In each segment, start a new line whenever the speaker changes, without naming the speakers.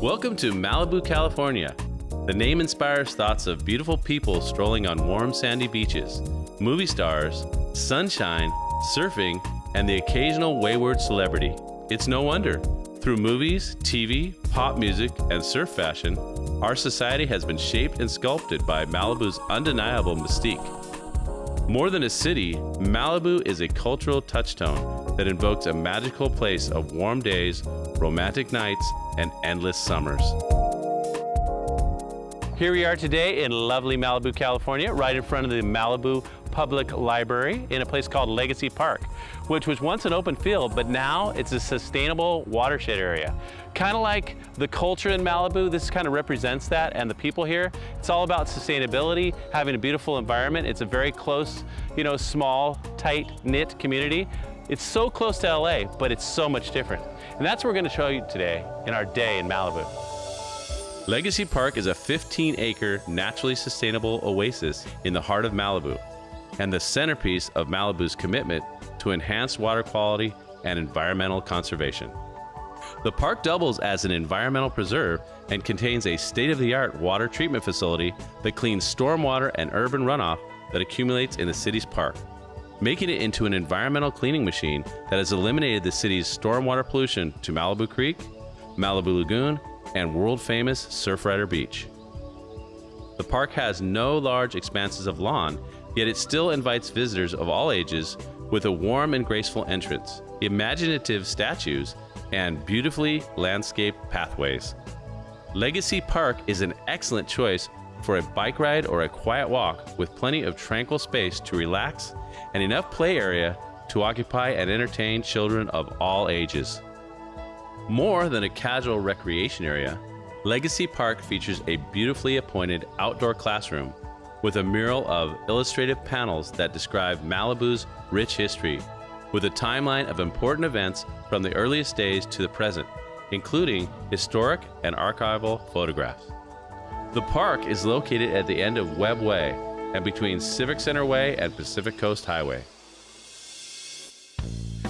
Welcome to Malibu, California. The name inspires thoughts of beautiful people strolling on warm sandy beaches, movie stars, sunshine, surfing, and the occasional wayward celebrity. It's no wonder. Through movies, TV, pop music, and surf fashion, our society has been shaped and sculpted by Malibu's undeniable mystique. More than a city, Malibu is a cultural touchstone that invokes a magical place of warm days, romantic nights, and endless summers. Here we are today in lovely Malibu, California, right in front of the Malibu Public Library in a place called Legacy Park, which was once an open field, but now it's a sustainable watershed area. Kind of like the culture in Malibu, this kind of represents that, and the people here. It's all about sustainability, having a beautiful environment. It's a very close, small, tight-knit community. It's so close to LA, but it's so much different. And that's what we're going to show you today in our day in Malibu. Legacy Park is a 15-acre, naturally sustainable oasis in the heart of Malibu, and the centerpiece of Malibu's commitment to enhanced water quality and environmental conservation. The park doubles as an environmental preserve and contains a state-of-the-art water treatment facility that cleans stormwater and urban runoff that accumulates in the city's park, making it into an environmental cleaning machine that has eliminated the city's stormwater pollution to Malibu Creek, Malibu Lagoon, and world-famous Surfrider Beach. The park has no large expanses of lawn, yet it still invites visitors of all ages with a warm and graceful entrance, imaginative statues, and beautifully landscaped pathways. Legacy Park is an excellent choice for a bike ride or a quiet walk with plenty of tranquil space to relax and enough play area to occupy and entertain children of all ages. More than a casual recreation area, Legacy Park features a beautifully appointed outdoor classroom with a mural of illustrative panels that describe Malibu's rich history, with a timeline of important events from the earliest days to the present, including historic and archival photographs. The park is located at the end of Webb Way and between Civic Center Way and Pacific Coast Highway.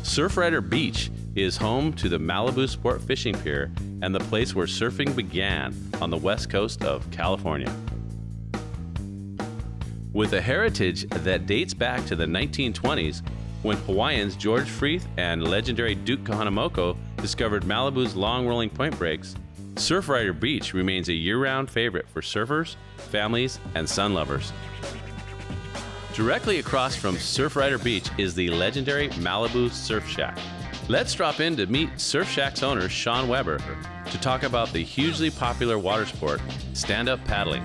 Surfrider Beach is home to the Malibu Sport Fishing Pier and the place where surfing began on the west coast of California. With a heritage that dates back to the 1920s, when Hawaiians George Freeth and legendary Duke Kahanamoko discovered Malibu's long-rolling point breaks, Surfrider Beach remains a year-round favorite for surfers, families, and sun lovers. Directly across from Surfrider Beach is the legendary Malibu Surf Shack. Let's drop in to meet Surf Shack's owner, Sean Weber, to talk about the hugely popular water sport, stand-up paddling.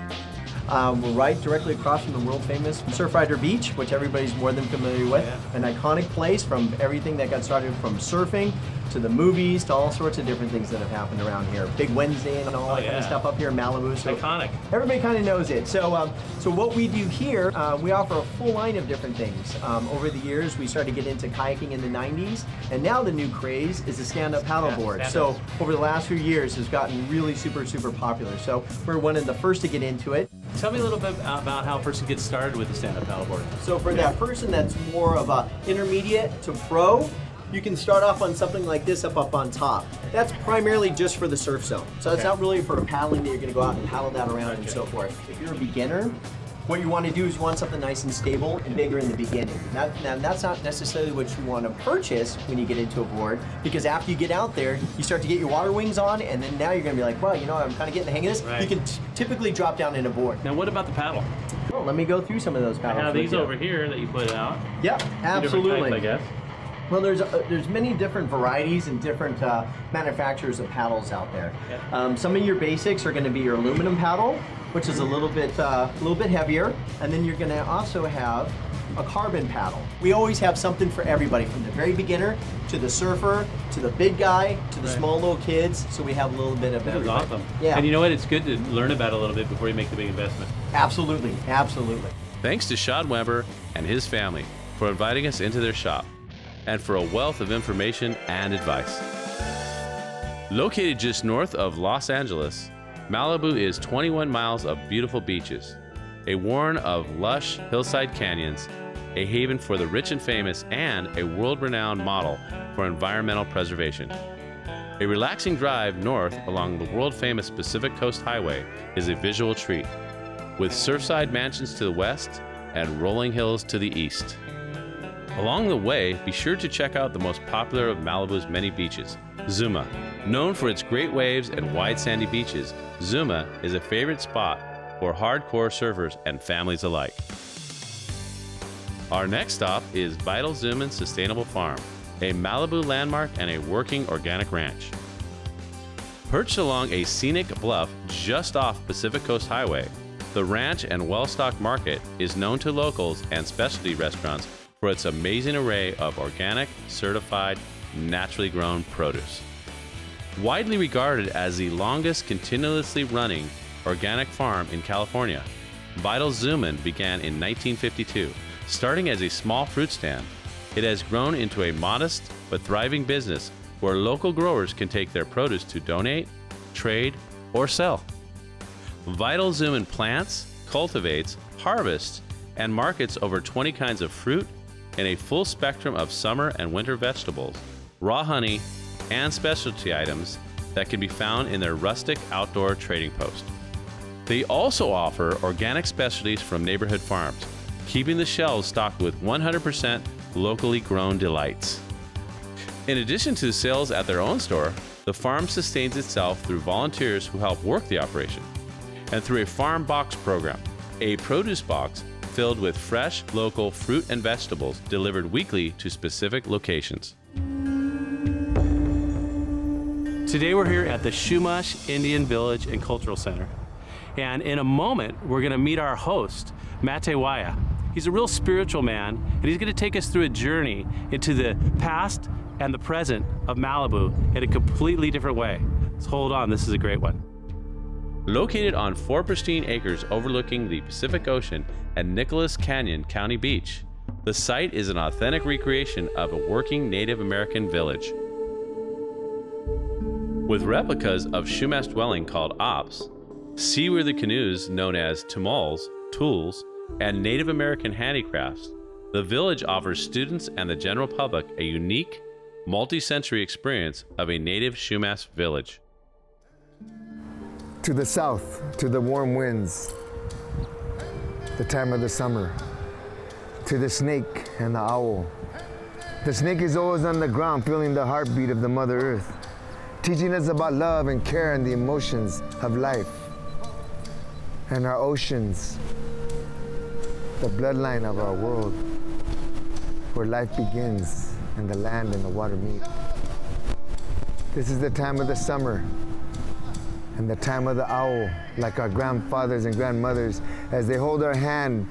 We're right directly across from the world-famous Surfrider Beach, which everybody's more than familiar with. Yeah. An iconic place from everything that got started from surfing to the movies to all sorts of different things that have happened around here. Big Wednesday and all that kind of stuff up here in Malibu. So
iconic.
Everybody kind of knows it. So, so what we do here, we offer a full line of different things. Over the years, we started to get into kayaking in the 90s, and now the new craze is the stand-up paddleboard. So over the last few years, it's gotten really super popular. So we're one of the first to get into it.
Tell me a little bit about how a person gets started with the stand-up paddleboard.
So for that person that's more of a intermediate to pro, you can start off on something like this up on top. That's primarily just for the surf zone. So it's not really for paddling that you're gonna go out and paddle that around and so forth. If you're a beginner, what you want to do is you want something nice and stable and bigger in the beginning. Now that's not necessarily what you want to purchase when you get into a board, because after you get out there, you start to get your water wings on, and then now you're going to be like, well, I'm kind of getting the hang of this. Right. You can typically drop down in a board.
Now what about the paddle?
Well, let me go through some of those paddles.
I have these over here that you put out.
Yeah, absolutely.
Types, I guess.
Well, there's many different varieties and different manufacturers of paddles out there. Yeah. Some of your basics are going to be your aluminum paddle, which is a little bit heavier, and then you're going to also have a carbon paddle. We always have something for everybody, from the very beginner to the surfer to the big guy to the small little kids. So we have a little bit of everything.
That's awesome.
Yeah.
And you know what? It's good to learn about it a little bit before you make the big investment.
Absolutely, absolutely.
Thanks to Sean Weber and his family for inviting us into their shop, and for a wealth of information and advice. Located just north of Los Angeles, Malibu is 21 miles of beautiful beaches, a warren of lush hillside canyons, a haven for the rich and famous, and a world-renowned model for environmental preservation. A relaxing drive north along the world-famous Pacific Coast Highway is a visual treat, with surfside mansions to the west and rolling hills to the east. Along the way, be sure to check out the most popular of Malibu's many beaches, Zuma. Known for its great waves and wide sandy beaches, Zuma is a favorite spot for hardcore surfers and families alike. Our next stop is Vital Zuman Sustainable Farm, a Malibu landmark and a working organic ranch. Perched along a scenic bluff just off Pacific Coast Highway, the ranch and well-stocked market is known to locals and specialty restaurants for its amazing array of organic, certified, naturally grown produce. Widely regarded as the longest continuously running organic farm in California, Vital Zuman began in 1952. Starting as a small fruit stand, it has grown into a modest but thriving business where local growers can take their produce to donate, trade, or sell. Vital Zuman plants, cultivates, harvests, and markets over 20 kinds of fruit and a full spectrum of summer and winter vegetables, raw honey, and specialty items that can be found in their rustic outdoor trading post. They also offer organic specialties from neighborhood farms, keeping the shelves stocked with 100% locally grown delights. In addition to sales at their own store, the farm sustains itself through volunteers who help work the operation, and through a farm box program, a produce box filled with fresh, local fruit and vegetables delivered weekly to specific locations.
Today we're here at the Chumash Indian Village and Cultural Center. And in a moment, we're gonna meet our host, Matador. He's a real spiritual man, and he's gonna take us through a journey into the past and the present of Malibu in a completely different way. So hold on, this is a great one.
Located on 4 pristine acres overlooking the Pacific Ocean at Nicholas Canyon County Beach, the site is an authentic recreation of a working Native American village. With replicas of Chumash dwelling called ops, seaworthy canoes known as tumals, tools, and Native American handicrafts, the village offers students and the general public a unique, multi-sensory experience of a native Chumash village.
To the south, to the warm winds, the time of the summer, to the snake and the owl. The snake is always on the ground, feeling the heartbeat of the Mother Earth, teaching us about love and care and the emotions of life. And our oceans, the bloodline of our world, where life begins and the land and the water meet. This is the time of the summer and the time of the owl, like our grandfathers and grandmothers, as they hold our hand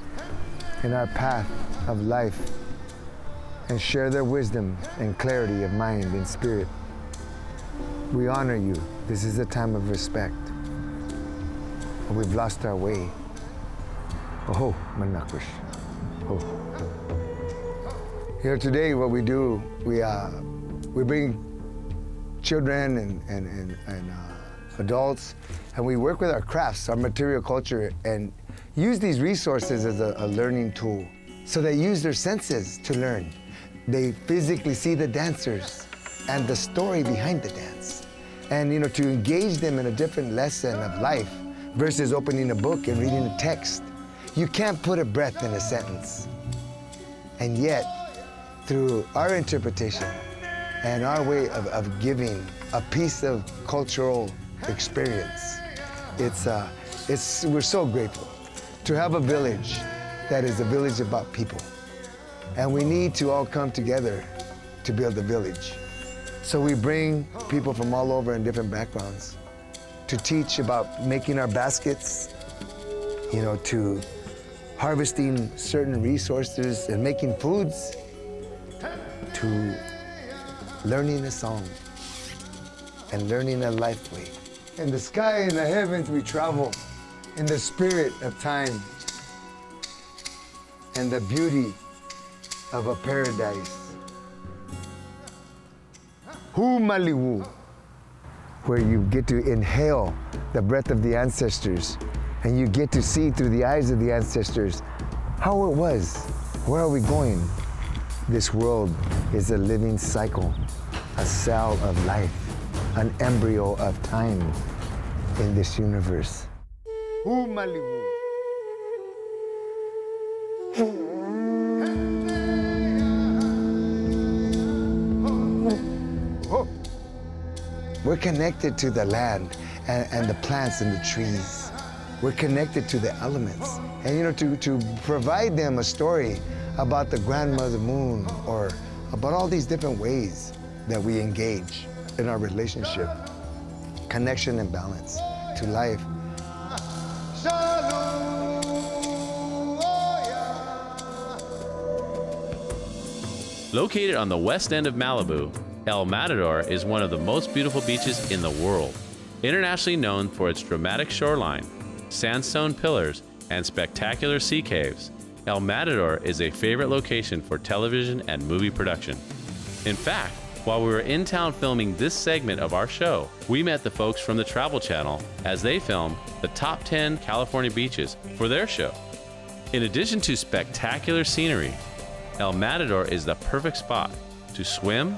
in our path of life and share their wisdom and clarity of mind and spirit. We honor you. This is a time of respect. We've lost our way. Oh, manakwish. Oh. Here today, what we do, we bring children and adults, and we work with our crafts, our material culture, and use these resources as a learning tool. So they use their senses to learn. They physically see the dancers and the story behind the dance. And to engage them in a different lesson of life versus opening a book and reading a text. You can't put a breath in a sentence. And yet, through our interpretation and our way of giving a piece of cultural experience, we're so grateful to have a village that is a village about people. And we need to all come together to build a village. So we bring people from all over in different backgrounds to teach about making our baskets, to harvesting certain resources and making foods, to learning a song and learning a life way. In the sky and the heavens we travel in the spirit of time and the beauty of a paradise. Malibu, where you get to inhale the breath of the ancestors and you get to see through the eyes of the ancestors how it was. Where are we going? This world is a living cycle, a cell of life. an embryo of time in this universe. Ooh, Malibu. We're connected to the land and the plants and the trees. We're connected to the elements. And you know, to provide them a story about the grandmother moon or about all these different ways that we engage in our relationship, connection and balance to life.
Located on the west end of Malibu, El Matador is one of the most beautiful beaches in the world. Internationally known for its dramatic shoreline, sandstone pillars, and spectacular sea caves, El Matador is a favorite location for television and movie production. In fact, while we were in town filming this segment of our show, we met the folks from the Travel Channel as they filmed the top 10 California beaches for their show. In addition to spectacular scenery, El Matador is the perfect spot to swim,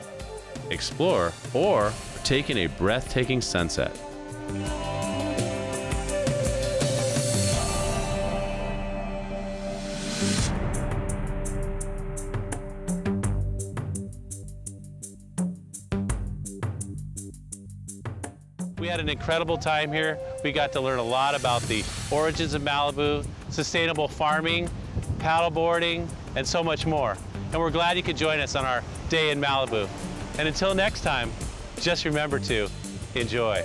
explore, or take in a breathtaking sunset.
We had an incredible time here. We got to learn a lot about the origins of Malibu, sustainable farming, paddleboarding, and so much more. And we're glad you could join us on our day in Malibu. And until next time, just remember to enjoy.